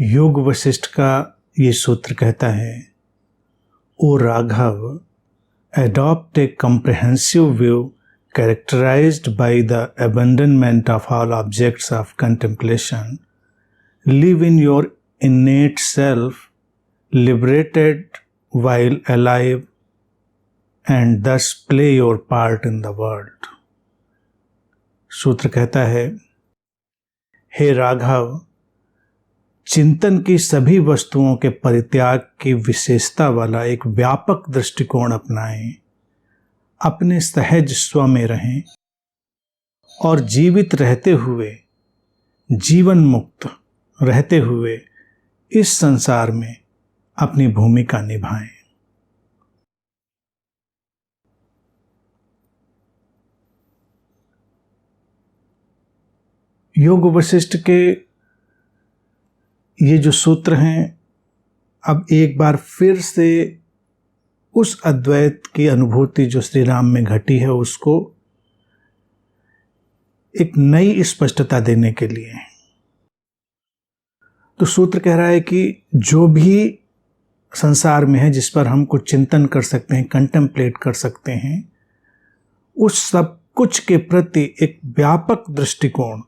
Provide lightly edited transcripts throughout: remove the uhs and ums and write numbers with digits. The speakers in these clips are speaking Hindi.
योग वशिष्ठ का ये सूत्र कहता है, ओ Raghav, adopt a comprehensive view characterized by the abandonment of all objects of contemplation. Live in your innate self, liberated while alive, and thus play your part in the world. सूत्र कहता है, हे राघव, चिंतन की सभी वस्तुओं के परित्याग की विशेषता वाला एक व्यापक दृष्टिकोण अपनाएं, अपने सहज स्व में रहें और जीवित रहते हुए, जीवन मुक्त रहते हुए इस संसार में अपनी भूमिका निभाएं। योग वशिष्ठ के ये जो सूत्र हैं, अब एक बार फिर से उस अद्वैत की अनुभूति जो श्री राम में घटी है उसको एक नई स्पष्टता देने के लिए। तो सूत्र कह रहा है कि जो भी संसार में है जिस पर हम कुछ चिंतन कर सकते हैं, कंटेम्पलेट कर सकते हैं, उस सब कुछ के प्रति एक व्यापक दृष्टिकोण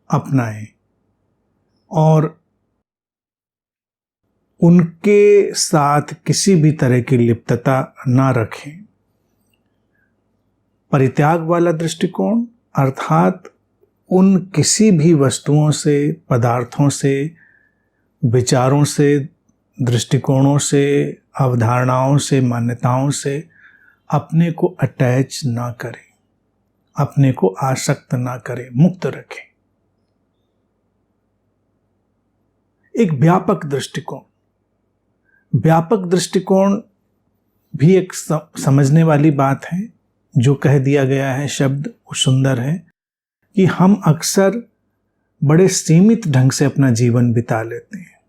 अपनाएं और उनके साथ किसी भी तरह की लिप्तता ना रखें। परित्याग वाला दृष्टिकोण अर्थात उन किसी भी वस्तुओं से, पदार्थों से, विचारों से, दृष्टिकोणों से, अवधारणाओं से, मान्यताओं से अपने को अटैच ना करें, अपने को आसक्त ना करें, मुक्त रखें। एक व्यापक दृष्टिकोण, व्यापक दृष्टिकोण भी एक समझने वाली बात है। जो कह दिया गया है शब्द वो सुंदर है कि हम अक्सर बड़े सीमित ढंग से अपना जीवन बिता लेते हैं।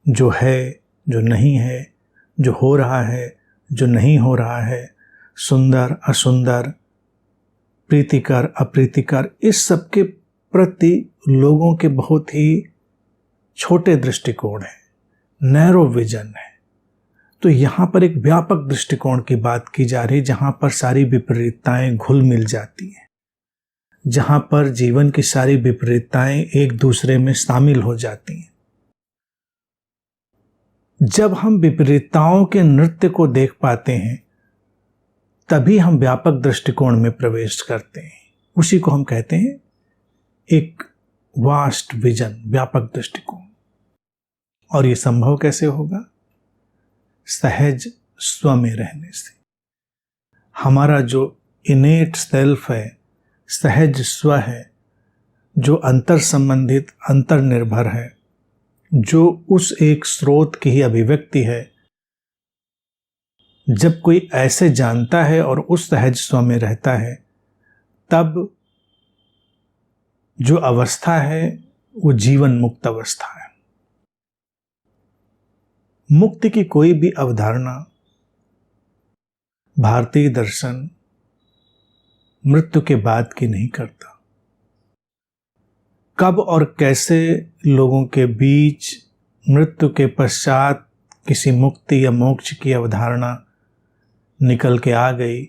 जो है, जो नहीं है, जो हो रहा है, जो नहीं हो रहा है, सुंदर असुंदर, प्रीतिकर अप्रीतिकर, इस सब के प्रति लोगों के बहुत ही छोटे दृष्टिकोण है, नैरो विजन है। तो यहाँ पर एक व्यापक दृष्टिकोण की बात की जा रही है, जहाँ पर सारी विपरीतताएं घुल मिल जाती हैं, जहाँ पर जीवन की सारी विपरीतताएं एक दूसरे में शामिल हो जाती हैं। जब हम विपरीतताओं के नृत्य को देख पाते हैं तभी हम व्यापक दृष्टिकोण में प्रवेश करते हैं। उसी को हम कहते हैं एक वास्ट विजन, व्यापक दृष्टिकोण। और ये संभव कैसे होगा? सहज स्व में रहने से। हमारा जो इनेट सेल्फ है, सहज स्व है, जो अंतर संबंधित, अंतर निर्भर है, जो उस एक स्रोत की ही अभिव्यक्ति है। जब कोई ऐसे जानता है और उस सहज स्व में रहता है, तब जो अवस्था है वो जीवन मुक्त अवस्था है। मुक्ति की कोई भी अवधारणा भारतीय दर्शन मृत्यु के बाद की नहीं करता। कब और कैसे लोगों के बीच मृत्यु के पश्चात किसी मुक्ति या मोक्ष की अवधारणा निकल के आ गई,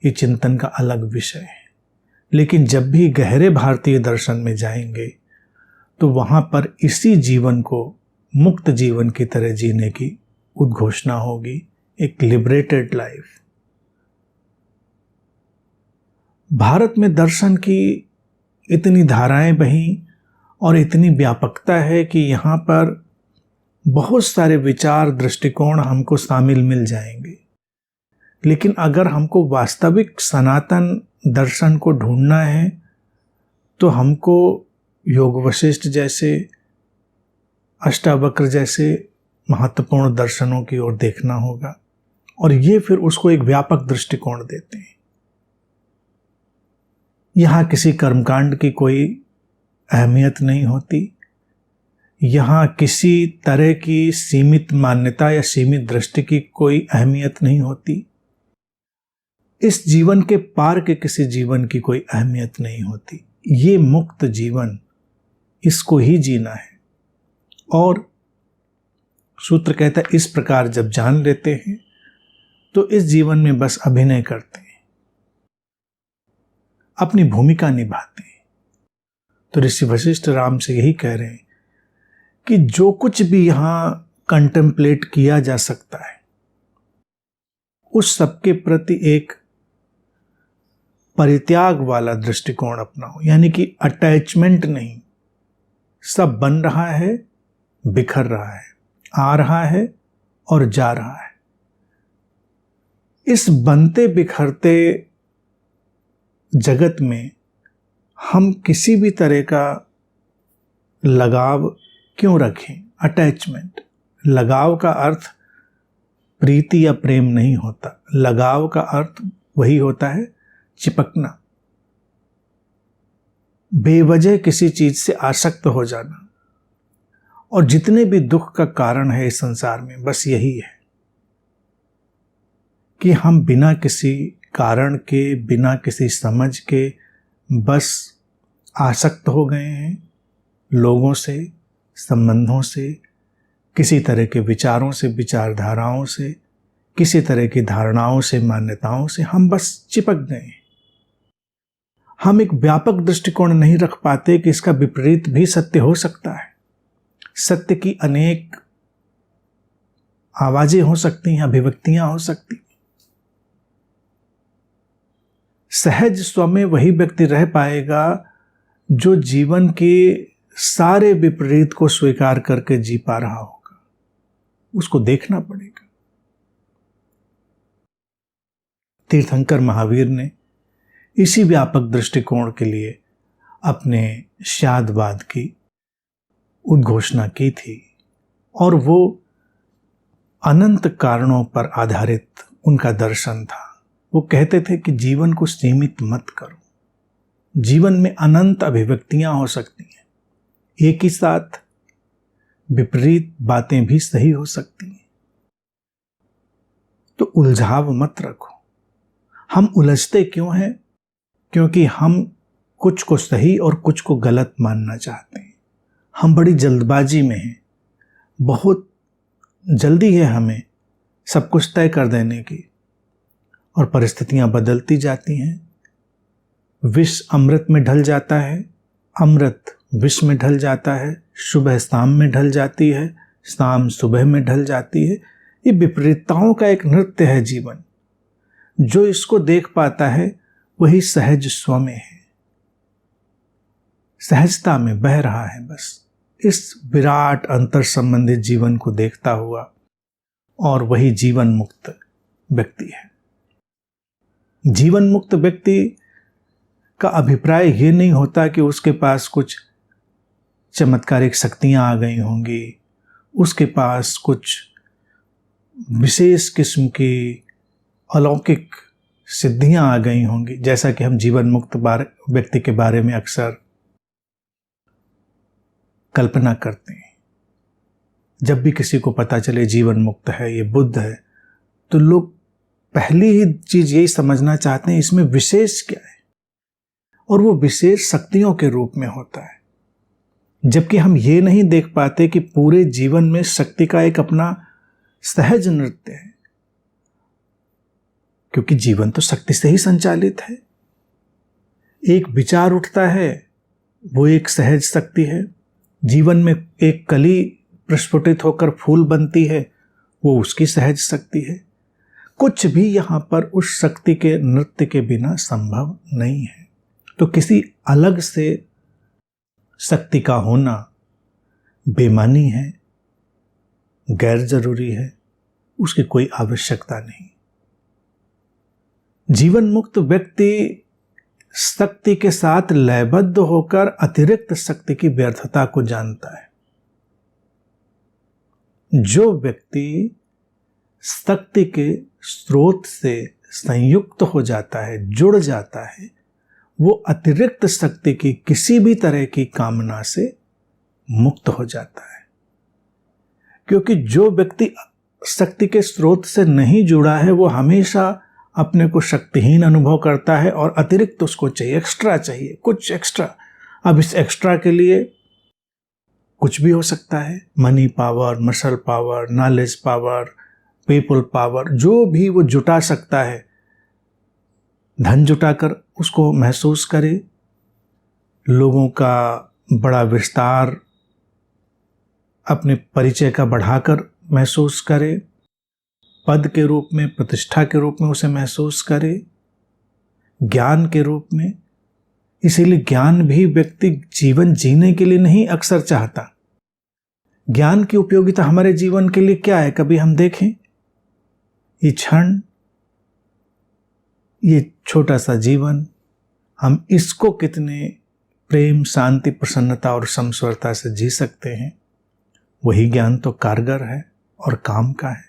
ये चिंतन का अलग विषय है। लेकिन जब भी गहरे भारतीय दर्शन में जाएंगे तो वहां पर इसी जीवन को मुक्त जीवन की तरह जीने की उद्घोषणा होगी, एक लिबरेटेड लाइफ। भारत में दर्शन की इतनी धाराएं बहीं और इतनी व्यापकता है कि यहाँ पर बहुत सारे विचार, दृष्टिकोण हमको शामिल मिल जाएंगे। लेकिन अगर हमको वास्तविक सनातन दर्शन को ढूंढना है तो हमको योग वशिष्ठ जैसे, अष्टावक्र जैसे महत्वपूर्ण दर्शनों की ओर देखना होगा, और ये फिर उसको एक व्यापक दृष्टिकोण देते हैं। यहाँ किसी कर्मकांड की कोई अहमियत नहीं होती, यहाँ किसी तरह की सीमित मान्यता या सीमित दृष्टि की कोई अहमियत नहीं होती, इस जीवन के पार के किसी जीवन की कोई अहमियत नहीं होती। ये मुक्त जीवन, इसको ही जीना है। और सूत्र कहता है इस प्रकार जब जान लेते हैं तो इस जीवन में बस अभिनय करते हैं, अपनी भूमिका निभाते हैं। तो ऋषि वशिष्ठ राम से यही कह रहे हैं कि जो कुछ भी यहां कंटेम्पलेट किया जा सकता है उस सबके प्रति एक परित्याग वाला दृष्टिकोण अपनाओ, यानी कि अटैचमेंट नहीं। सब बन रहा है, बिखर रहा है, आ रहा है और जा रहा है। इस बनते बिखरते जगत में हम किसी भी तरह का लगाव क्यों रखें? अटैचमेंट। लगाव का अर्थ प्रीति या प्रेम नहीं होता। लगाव का अर्थ वही होता है चिपकना, बेवजह किसी चीज से आसक्त हो जाना। और जितने भी दुख का कारण है इस संसार में बस यही है कि हम बिना किसी कारण के, बिना किसी समझ के बस आसक्त हो गए हैं लोगों से, संबंधों से, किसी तरह के विचारों से, विचारधाराओं से, किसी तरह की धारणाओं से, मान्यताओं से हम बस चिपक गए। हम एक व्यापक दृष्टिकोण नहीं रख पाते कि इसका विपरीत भी सत्य हो सकता है। सत्य की अनेक आवाजें हो सकती हैं, अभिव्यक्तियां हो सकती हैं। सहज स्व में वही व्यक्ति रह पाएगा जो जीवन के सारे विपरीत को स्वीकार करके जी पा रहा होगा। उसको देखना पड़ेगा। तीर्थंकर महावीर ने इसी व्यापक दृष्टिकोण के लिए अपने शादवाद की उद्घोषणा की थी और वो अनंत कारणों पर आधारित उनका दर्शन था। वो कहते थे कि जीवन को सीमित मत करो। जीवन में अनंत अभिव्यक्तियां हो सकती हैं। एक ही साथ विपरीत बातें भी सही हो सकती हैं। तो उलझाव मत रखो। हम उलझते क्यों हैं? क्योंकि हम कुछ को सही और कुछ को गलत मानना चाहते हैं। हम बड़ी जल्दबाजी में हैं। बहुत जल्दी है हमें सब कुछ तय कर देने की, और परिस्थितियां बदलती जाती हैं। विष अमृत में ढल जाता है, अमृत विष में ढल जाता है, सुबह शाम में ढल जाती है, शाम सुबह में ढल जाती है। ये विपरीतताओं का एक नृत्य है जीवन। जो इसको देख पाता है वही सहज स्व में है, सहजता में बह रहा है। बस इस विराट अंतर संबंधित जीवन को देखता हुआ, और वही जीवन मुक्त व्यक्ति है। जीवन मुक्त व्यक्ति का अभिप्राय ये नहीं होता कि उसके पास कुछ चमत्कारिक शक्तियां आ गई होंगी, उसके पास कुछ विशेष किस्म की अलौकिक सिद्धियां आ गई होंगी, जैसा कि हम जीवन मुक्त व्यक्ति के बारे में अक्सर कल्पना करते हैं। जब भी किसी को पता चले जीवन मुक्त है, ये बुद्ध है, तो लोग पहली ही चीज यही समझना चाहते हैं इसमें विशेष क्या है, और वो विशेष शक्तियों के रूप में होता है। जबकि हम ये नहीं देख पाते कि पूरे जीवन में शक्ति का एक अपना सहज नृत्य है, क्योंकि जीवन तो शक्ति से ही संचालित है। एक विचार उठता है, वो एक सहज शक्ति है। जीवन में एक कली प्रस्फुटित होकर फूल बनती है, वो उसकी सहज शक्ति है। कुछ भी यहां पर उस शक्ति के नृत्य के बिना संभव नहीं है। तो किसी अलग से शक्ति का होना बेमानी है, गैर जरूरी है, उसकी कोई आवश्यकता नहीं। जीवन मुक्त व्यक्ति शक्ति के साथ लयबद्ध होकर अतिरिक्त शक्ति की व्यर्थता को जानता है। जो व्यक्ति शक्ति के स्रोत से संयुक्त हो जाता है, जुड़ जाता है, वो अतिरिक्त शक्ति की किसी भी तरह की कामना से मुक्त हो जाता है। क्योंकि जो व्यक्ति शक्ति के स्रोत से नहीं जुड़ा है, वो हमेशा अपने को शक्तिहीन अनुभव करता है और अतिरिक्त उसको चाहिए, एक्स्ट्रा चाहिए, कुछ एक्स्ट्रा। अब इस एक्स्ट्रा के लिए कुछ भी हो सकता है, money power, muscle power, knowledge power, people power, जो भी वो जुटा सकता है, धन जुटाकर उसको महसूस करे, लोगों का बड़ा विस्तार अपने परिचय का बढ़ाकर महसूस करे, पद के रूप में, प्रतिष्ठा के रूप में उसे महसूस करे, ज्ञान के रूप में। इसीलिए ज्ञान भी व्यक्ति जीवन जीने के लिए नहीं अक्सर चाहता। ज्ञान की उपयोगिता हमारे जीवन के लिए क्या है, कभी हम देखें? ये क्षण, ये छोटा सा जीवन, हम इसको कितने प्रेम, शांति, प्रसन्नता और समस्वरता से जी सकते हैं, वही ज्ञान तो कारगर है और काम का है।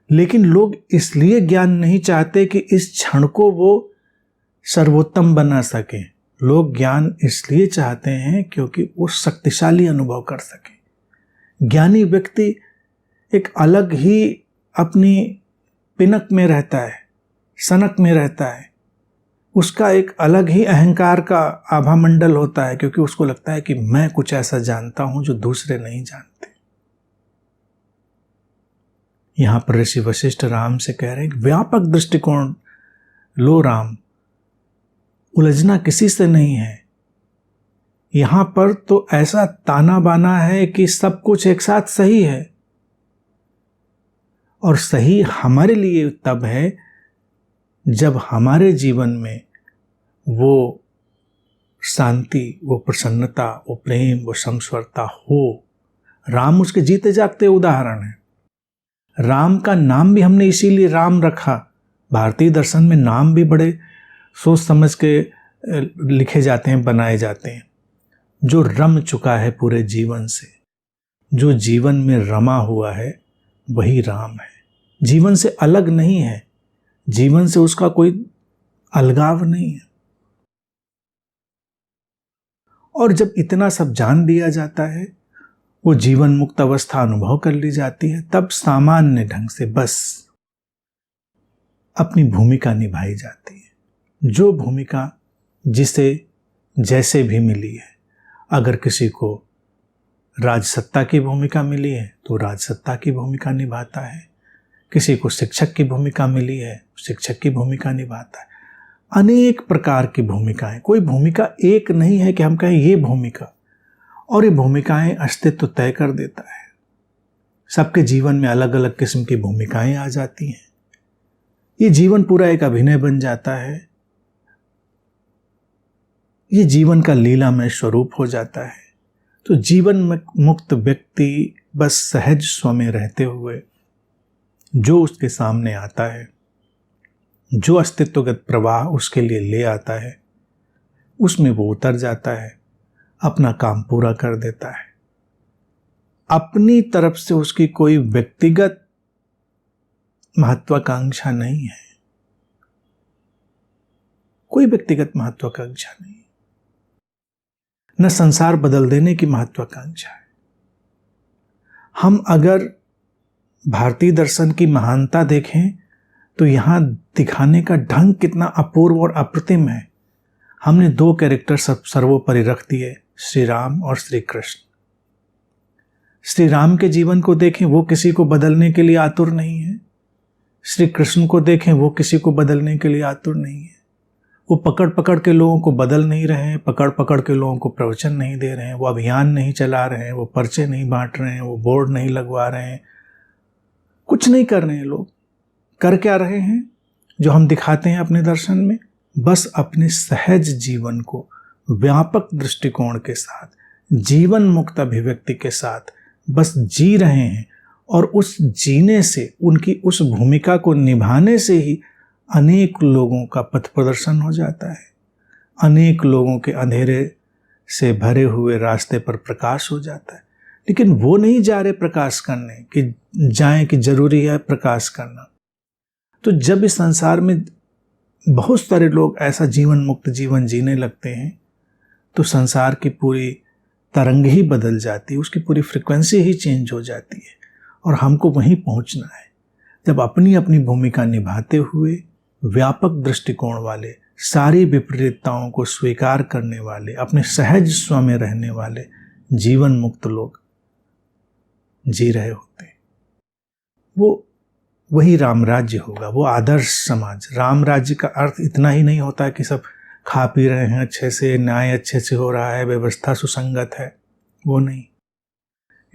लेकिन लोग इसलिए ज्ञान नहीं चाहते कि इस क्षण को वो सर्वोत्तम बना सके। लोग ज्ञान इसलिए चाहते हैं क्योंकि वो शक्तिशाली अनुभव कर सके। ज्ञानी व्यक्ति एक अलग ही अपनी पिनक में रहता है, सनक में रहता है। उसका एक अलग ही अहंकार का आभामंडल होता है, क्योंकि उसको लगता है कि मैं कुछ ऐसा जानता हूं जो दूसरे नहीं जानते। यहां पर ऋषि वशिष्ठ राम से कह रहे हैं, व्यापक दृष्टिकोण लो राम, उलझना किसी से नहीं है। यहां पर तो ऐसा ताना बाना है कि सब कुछ एक साथ सही है, और सही हमारे लिए तब है जब हमारे जीवन में वो शांति, वो प्रसन्नता, वो प्रेम, वो समस्वरता हो। राम उसके जीते जागते उदाहरण है। राम का नाम भी हमने इसीलिए राम रखा। भारतीय दर्शन में नाम भी बड़े सोच समझ के लिखे जाते हैं, बनाए जाते हैं। जो रम चुका है पूरे जीवन से, जो जीवन में रमा हुआ है, वही राम है। जीवन से अलग नहीं है, जीवन से उसका कोई अलगाव नहीं है। और जब इतना सब जान दिया जाता है, वो जीवन मुक्त अवस्था अनुभव कर ली जाती है, तब सामान्य ढंग से बस अपनी भूमिका निभाई जाती है। जो भूमिका जिसे जैसे भी मिली है। अगर किसी को राजसत्ता की भूमिका मिली है तो राजसत्ता की भूमिका निभाता है, किसी को शिक्षक की भूमिका मिली है, शिक्षक की भूमिका निभाता है। अनेक प्रकार की भूमिकाएं, कोई भूमिका एक नहीं है कि हम कहें ये भूमिका, और ये भूमिकाएं अस्तित्व तय कर देता है। सबके जीवन में अलग अलग किस्म की भूमिकाएं आ जाती हैं। ये जीवन पूरा एक अभिनय बन जाता है, ये जीवन का लीलामय स्वरूप हो जाता है। तो जीवन मुक्त व्यक्ति बस सहज स्व में रहते हुए जो उसके सामने आता है, जो अस्तित्वगत प्रवाह उसके लिए ले आता है, उसमें वो उतर जाता है, अपना काम पूरा कर देता है। अपनी तरफ से उसकी कोई व्यक्तिगत महत्वाकांक्षा नहीं है, कोई व्यक्तिगत महत्वाकांक्षा नहीं, न संसार बदल देने की महत्वाकांक्षा है। हम अगर भारतीय दर्शन की महानता देखें तो यहां दिखाने का ढंग कितना अपूर्व और अप्रतिम है। हमने दो कैरेक्टर सर्वोपरि रख दिए, श्री राम और श्री कृष्ण। श्री राम के जीवन को देखें, वो किसी को बदलने के लिए आतुर नहीं है। श्री कृष्ण को देखें, वो किसी को बदलने के लिए आतुर नहीं है। वो पकड़ पकड़ के लोगों को बदल नहीं रहे हैं, पकड़ पकड़ के लोगों को प्रवचन नहीं दे रहे हैं, वो अभियान नहीं चला रहे हैं, वो पर्चे नहीं बांट रहे हैं, वो बोर्ड नहीं लगवा रहे हैं, कुछ नहीं कर रहे हैं। लोग कर क्या रहे हैं जो हम दिखाते हैं अपने दर्शन में? बस अपने सहज जीवन को व्यापक दृष्टिकोण के साथ, जीवन मुक्त अभिव्यक्ति के साथ बस जी रहे हैं, और उस जीने से, उनकी उस भूमिका को निभाने से ही अनेक लोगों का पथ प्रदर्शन हो जाता है। अनेक लोगों के अंधेरे से भरे हुए रास्ते पर प्रकाश हो जाता है। लेकिन वो नहीं जा रहे प्रकाश करने कि जाएं कि जरूरी है प्रकाश करना। तो जब इस संसार में बहुत सारे लोग ऐसा जीवन मुक्त जीवन जीने लगते हैं तो संसार की पूरी तरंग ही बदल जाती है, उसकी पूरी फ्रिक्वेंसी ही चेंज हो जाती है, और हमको वहीं पहुंचना है। जब अपनी अपनी भूमिका निभाते हुए व्यापक दृष्टिकोण वाले, सारी विपरीतताओं को स्वीकार करने वाले, अपने सहज स्व में रहने वाले जीवन मुक्त लोग जी रहे होते। वो वही राम राज्य होगा, वो आदर्श समाज। राम राज्य का अर्थ इतना ही नहीं होता कि सब खा पी रहे हैं अच्छे से, न्याय अच्छे से हो रहा है, व्यवस्था सुसंगत है, वो नहीं।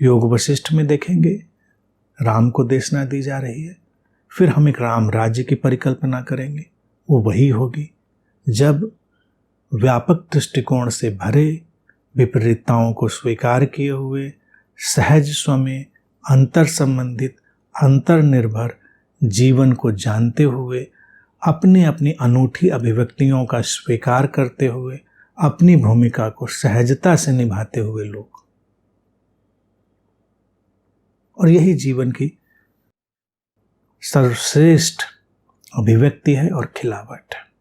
योग वशिष्ठ में देखेंगे राम को देशना दी जा रही है, फिर हम एक राम राज्य की परिकल्पना करेंगे, वो वही होगी जब व्यापक दृष्टिकोण से भरे, विपरीतताओं को स्वीकार किए हुए, सहज स्वमें अंतर संबंधित, अंतर्निर्भर जीवन को जानते हुए, अपने अपनी अनूठी अभिव्यक्तियों का स्वीकार करते हुए, अपनी भूमिका को सहजता से निभाते हुए लोग। और यही जीवन की सर्वश्रेष्ठ अभिव्यक्ति है और खिलावट है।